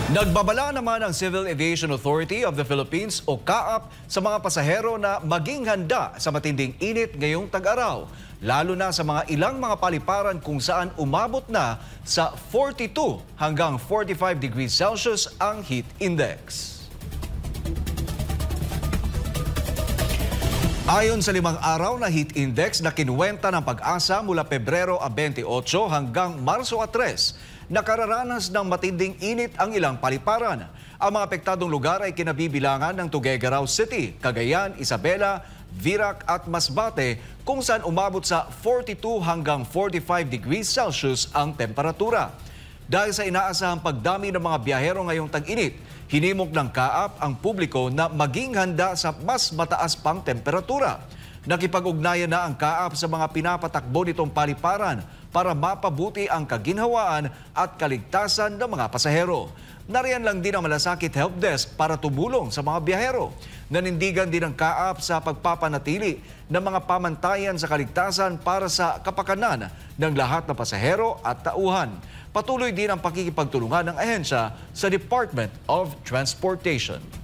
Nagbabala naman ang Civil Aviation Authority of the Philippines o CAAP sa mga pasahero na maging handa sa matinding init ngayong tag-araw, lalo na sa mga ilang mga paliparan kung saan umabot na sa 42 hanggang 45 degrees Celsius ang heat index. Ayon sa 5 araw na heat index na kinuwenta ng Pag-asa mula Pebrero 28 hanggang Marso 3, nakararanas ng matinding init ang ilang paliparan. Ang mga apektadong lugar ay kinabibilangan ng Tuguegarao City, Cagayan, Isabela, Virac at Masbate kung saan umabot sa 42 hanggang 45 degrees Celsius ang temperatura. Dahil sa inaasahang pagdami ng mga biyahero ngayong tag-init, hinimok ng CAAP ang publiko na maging handa sa mas mataas pang temperatura. Nakipag-ugnayan na ang CAAP sa mga pinapatakbo nitong paliparan para mapabuti ang kaginhawaan at kaligtasan ng mga pasahero. Nariyan lang din ang Malasakit Help Desk para tumulong sa mga biyahero. Nanindigan din ang CAAP sa pagpapanatili ng mga pamantayan sa kaligtasan para sa kapakanan ng lahat ng pasahero at tauhan. Patuloy din ang pakikipagtulungan ng ahensya sa Department of Transportation.